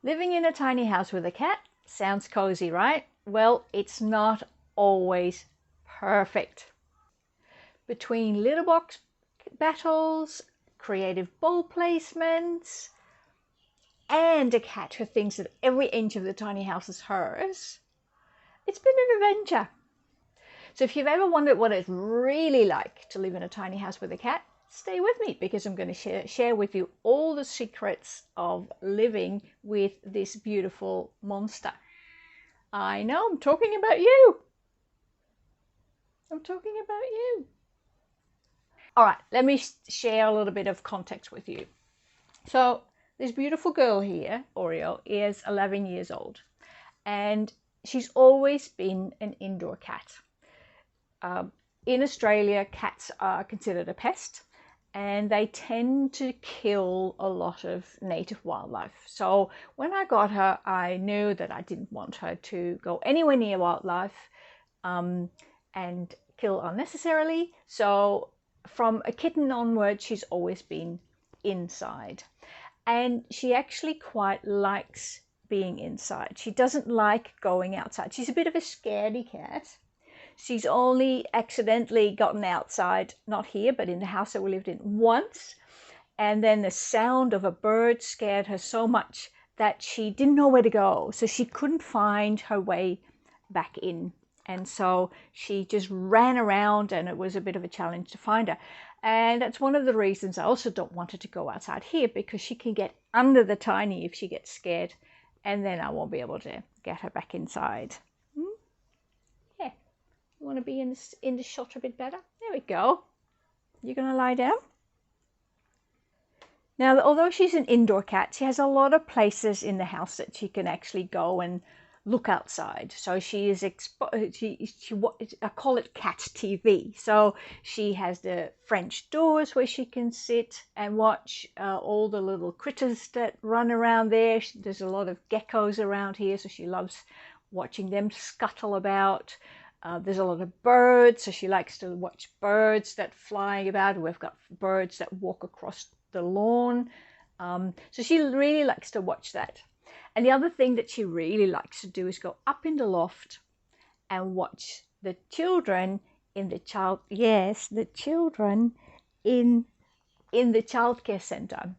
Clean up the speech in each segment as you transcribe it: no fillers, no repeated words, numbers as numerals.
Living in a tiny house with a cat sounds cozy, right? Well, it's not always perfect. Between litter box battles, creative bowl placements, and a cat who thinks that every inch of the tiny house is hers, it's been an adventure. So if you've ever wondered what it's really like to live in a tiny house with a cat, stay with me because I'm going to share with you all the secrets of living with this beautiful monster. I know, I'm talking about you. I'm talking about you. All right, let me share a little bit of context with you. So this beautiful girl here, Oreo, is 11 years old, and she's always been an indoor cat. In Australia, cats are considered a pest, and they tend to kill a lot of native wildlife. So when I got her, I knew that I didn't want her to go anywhere near wildlife and kill unnecessarily. So from a kitten onward, she's always been inside. And she actually quite likes being inside. She doesn't like going outside. She's a bit of a scaredy cat. She's only accidentally gotten outside, not here, but in the house that we lived in once. And then the sound of a bird scared her so much that she didn't know where to go. So she couldn't find her way back in. And so she just ran around, and it was a bit of a challenge to find her. And that's one of the reasons I also don't want her to go outside here, because she can get under the tiny if she gets scared, and then I won't be able to get her back inside. Yeah, you want to be in the shot a bit better? There we go. You're going to lie down? Now, although she's an indoor cat, she has a lot of places in the house that she can actually go and look outside. So she is I call it cat TV. So she has the French doors where she can sit and watch all the little critters that run around there. There's a lot of geckos around here, so she loves watching them scuttle about. There's a lot of birds, so she likes to watch birds that flying about. We've got birds that walk across the lawn. So she really likes to watch that. And the other thing that she really likes to do is go up in the loft and watch the children in the children in the childcare center.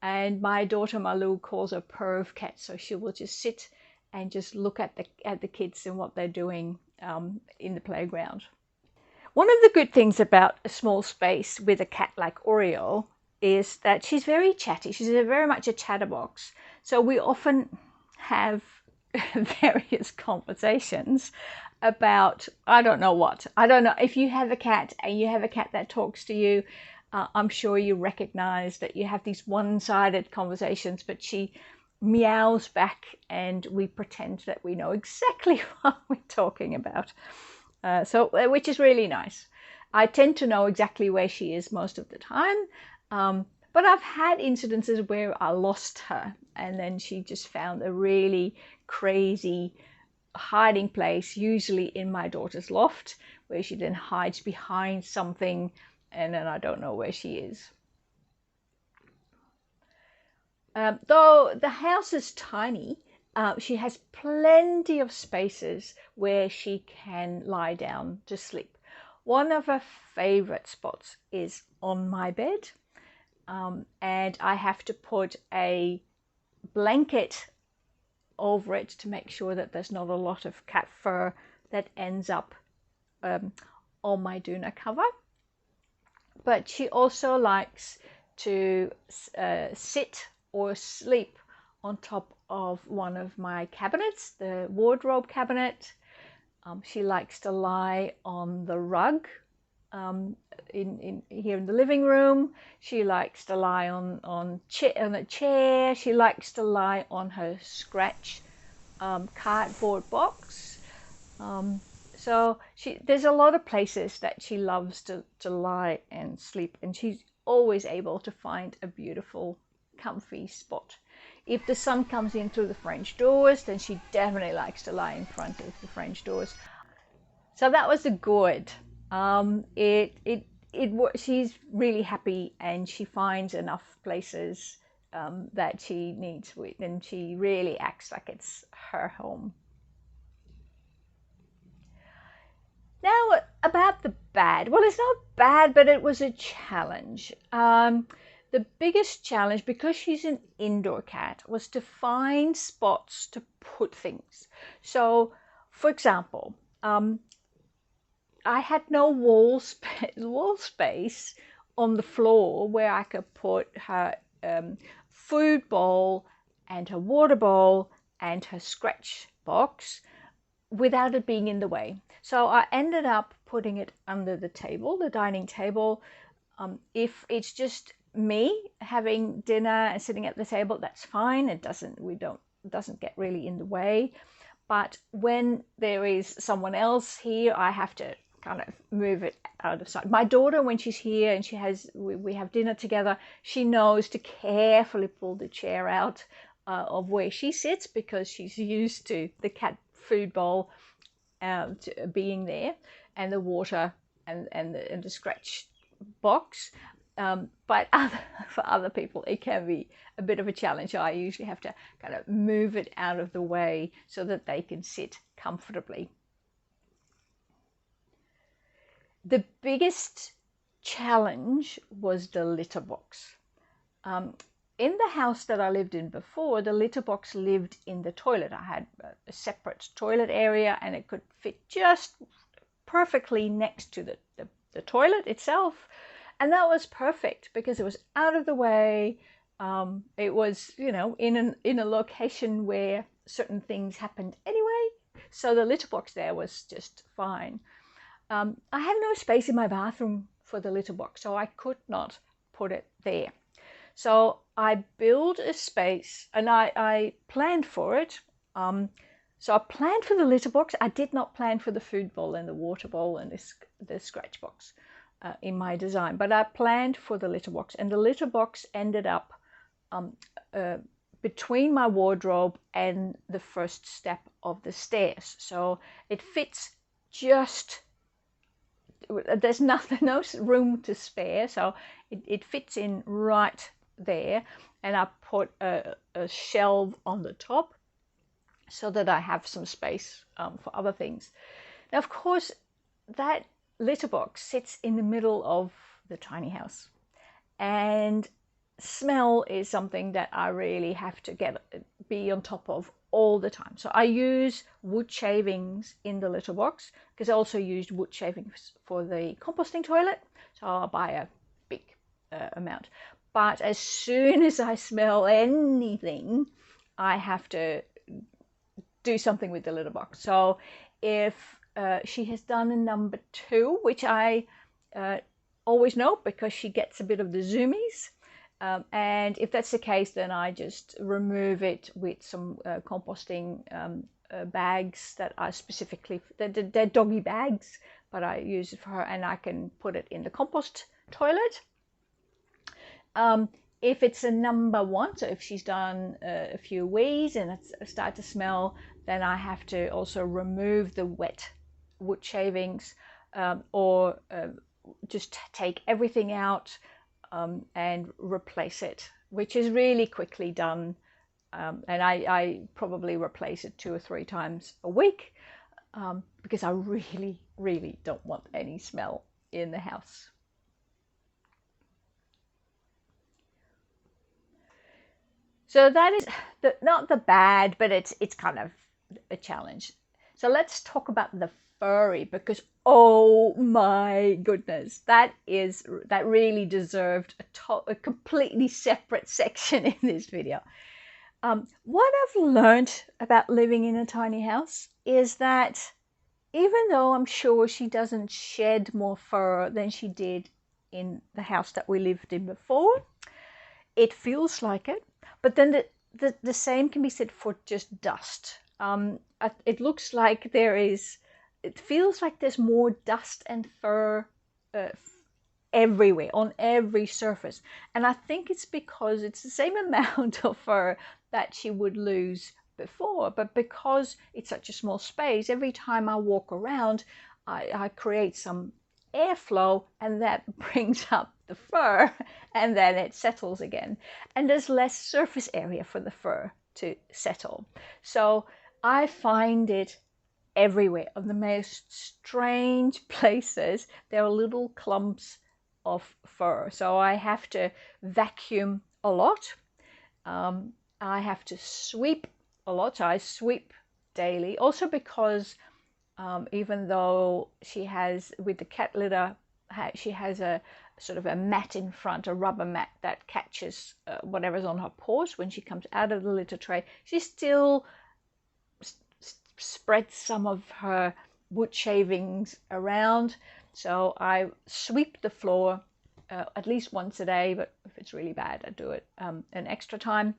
And my daughter Malou calls her perv cat, so she will just sit and just look at the kids and what they're doing in the playground. One of the good things about a small space with a cat like Oreo is that she's very chatty. She's very much a chatterbox. So we often have various conversations about, I don't know what. I don't know. If you have a cat and you have a cat that talks to you, I'm sure you recognize that you have these one-sided conversations, but she meows back and we pretend that we know exactly what we're talking about. Which is really nice. I tend to know exactly where she is most of the time. But I've had incidences where I lost her, and then she just found a really crazy hiding place, usually in my daughter's loft, where she then hides behind something, and then I don't know where she is. Though the house is tiny, she has plenty of spaces where she can lie down to sleep. One of her favorite spots is on my bed. And I have to put a blanket over it to make sure that there's not a lot of cat fur that ends up on my doona cover. But she also likes to sit or sleep on top of one of my cabinets, the wardrobe cabinet. She likes to lie on the rug here in the living room. She likes to lie on a chair. She likes to lie on her scratch cardboard box. So there's a lot of places that she loves to lie and sleep, and she's always able to find a beautiful, comfy spot. If the sun comes in through the French doors, then she definitely likes to lie in front of the French doors. So that was a good. She's really happy, and she finds enough places that she needs with, and she really acts like it's her home. Now, about the bad. Well, it's not bad, but it was a challenge. The biggest challenge, because she's an indoor cat, was to find spots to put things. So, for example, I had no wall space on the floor where I could put her food bowl and her water bowl and her scratch box without it being in the way. So I ended up putting it under the table, the dining table. If it's just me having dinner and sitting at the table, that's fine. It doesn't get really in the way. But when there is someone else here, I have to kind of move it out of sight. My daughter, when she's here and we have dinner together, she knows to carefully pull the chair out of where she sits, because she's used to the cat food bowl being there, and the water and the scratch box. But for other people, it can be a bit of a challenge. So I usually have to kind of move it out of the way so that they can sit comfortably. The biggest challenge was the litter box. In the house that I lived in before, the litter box lived in the toilet. I had a separate toilet area, and it could fit just perfectly next to the toilet itself. And that was perfect because it was out of the way. It was, in a location where certain things happened anyway. So the litter box there was just fine. I have no space in my bathroom for the litter box, so I could not put it there. So I built a space, and I planned for it. So I planned for the litter box. I did not plan for the food bowl and the water bowl and the scratch box in my design, but I planned for the litter box, and the litter box ended up between my wardrobe and the first step of the stairs. So it fits just, there's no room to spare, so it fits in right there. And I put a shelf on the top so that I have some space for other things. Now, of course, that litter box sits in the middle of the tiny house, and smell is something that I really have to be on top of all the time. So I use wood shavings in the litter box, because I also used wood shavings for the composting toilet. So I'll buy a big amount. But as soon as I smell anything, I have to do something with the litter box. So if she has done a number 2, which I always know because she gets a bit of the zoomies. And if that's the case, then I just remove it with some composting bags that are specifically, they're doggy bags, but I use it for her, and I can put it in the compost toilet. If it's a number 1, so if she's done a few wees and it's started to smell, then I have to also remove the wet wood shavings, or just take everything out and replace it, which is really quickly done. And I probably replace it 2 or 3 times a week, because I really, really don't want any smell in the house. So that is not the bad, but it's kind of a challenge. So let's talk about the furry, because oh my goodness, that really deserved a completely separate section in this video. What I've learned about living in a tiny house is that even though I'm sure she doesn't shed more fur than she did in the house that we lived in before, it feels like it. But then the same can be said for just dust. It looks like it feels like there's more dust and fur everywhere, on every surface. And I think it's because it's the same amount of fur that she would lose before, but because it's such a small space, every time I walk around, I create some airflow, and that brings up the fur, and then it settles again. And there's less surface area for the fur to settle. So I find it everywhere, on the most strange places. There are little clumps of fur. So I have to vacuum a lot. I have to sweep a lot. So I sweep daily. Also because even though she has, with the cat litter, she has a sort of a mat in front, a rubber mat that catches whatever's on her paws when she comes out of the litter tray, she still spreads some of her wood shavings around. So I sweep the floor at least once a day, but if it's really bad, I do it an extra time.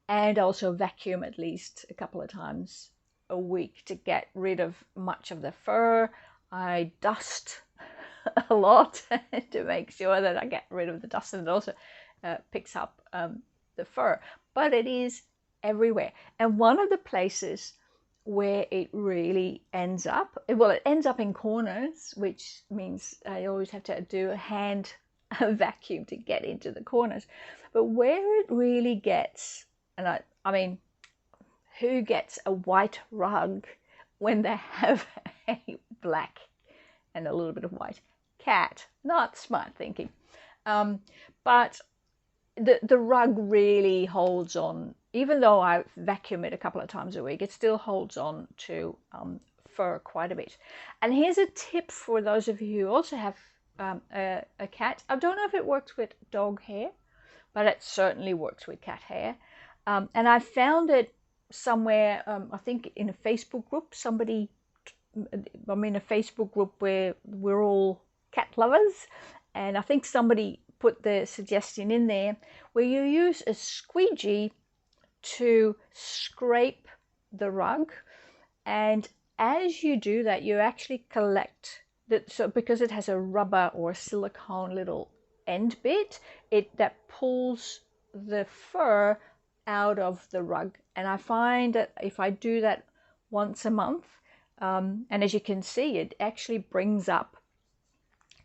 And also vacuum at least a couple of times a week to get rid of much of the fur. I dust a lot to make sure that I get rid of the dust, and it also picks up the fur. But it is everywhere. And one of the places where it really ends up, well, it ends up in corners, which means I always have to do a hand vacuum to get into the corners. But where it really gets, and I mean, who gets a white rug when they have a black and a little bit of white cat? Not smart thinking. But the rug really holds on. Even though I vacuum it a couple of times a week, it still holds on to fur quite a bit. And here's a tip for those of you who also have a cat. I don't know if it works with dog hair, but it certainly works with cat hair. And I found it somewhere, I think in a Facebook group, I'm in a Facebook group where we're all cat lovers, and I think somebody put the suggestion in there where you use a squeegee to scrape the rug, and as you do that, you actually collect that. So because it has a rubber or silicone little end bit, that pulls the fur out of the rug. And I find that if I do that once a month, and as you can see, it actually brings up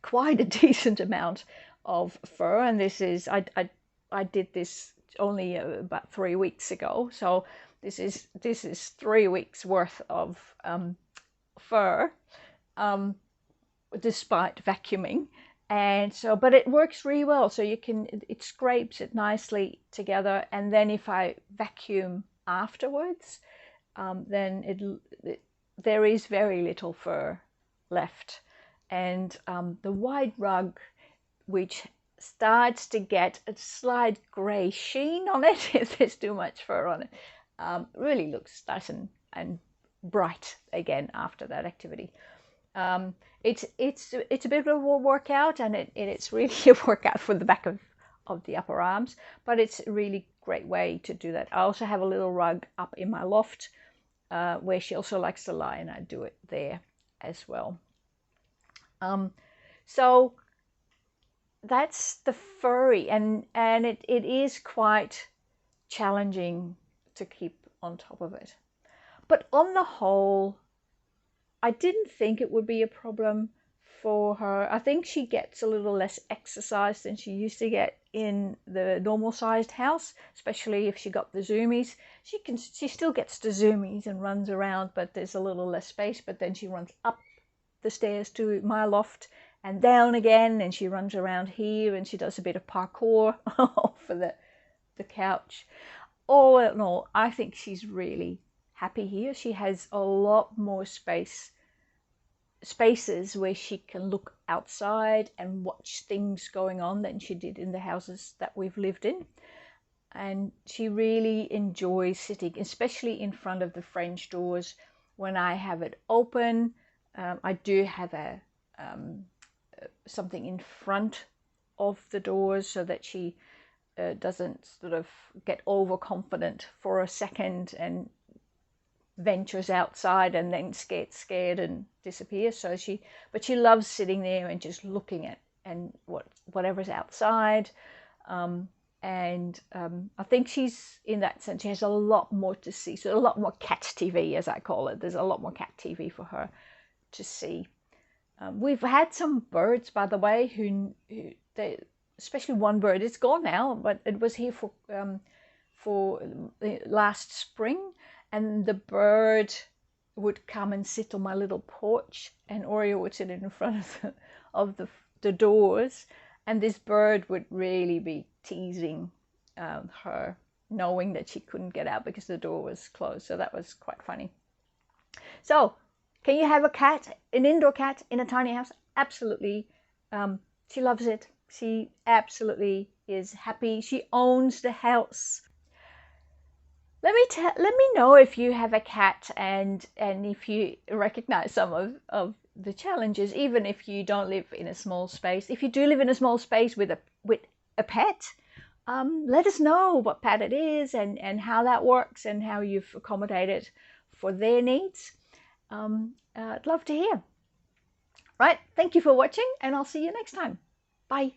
quite a decent amount of fur. And this is, I did this only about 3 weeks ago, so this is 3 weeks worth of fur, despite vacuuming. And so, but it works really well. So it scrapes it nicely together. And then if I vacuum afterwards, then there is very little fur left. And the white rug, which starts to get a slight grey sheen on it if there's too much fur on it, really looks nice and bright again after that activity. It's a bit of a workout, and it's really a workout for the back of the upper arms, but it's a really great way to do that. I also have a little rug up in my loft where she also likes to lie, and I do it there as well. So that's the furry, and it is quite challenging to keep on top of it. But on the whole, I didn't think it would be a problem for her. I think she gets a little less exercise than she used to get in the normal sized house, especially if she got the zoomies. She still gets the zoomies and runs around, but there's a little less space. But then she runs up the stairs to my loft and down again, and she runs around here, and she does a bit of parkour for the couch. All in all, I think she's really happy here. She has a lot more spaces where she can look outside and watch things going on than she did in the houses that we've lived in. And she really enjoys sitting, especially in front of the French doors when I have it open. I do have something in front of the doors so that she doesn't sort of get overconfident for a second and ventures outside and then gets scared and disappears. But she loves sitting there and just looking at whatever's outside. I think she's, in that sense, she has a lot more to see. So a lot more cat TV, as I call it. There's a lot more cat TV for her to see. We've had some birds, by the way, who especially one bird. It's gone now, but it was here for last spring, and the bird would come and sit on my little porch, and Oreo would sit in front of the doors, and this bird would really be teasing her, knowing that she couldn't get out because the door was closed. So that was quite funny. So, can you have a cat, an indoor cat in a tiny house? Absolutely. She loves it. She absolutely is happy. She owns the house. Let me know if you have a cat and if you recognize some of the challenges, even if you don't live in a small space. If you do live in a small space with a pet, let us know what pet it is and how that works and how you've accommodated for their needs. I'd love to hear. Right, thank you for watching, and I'll see you next time. Bye.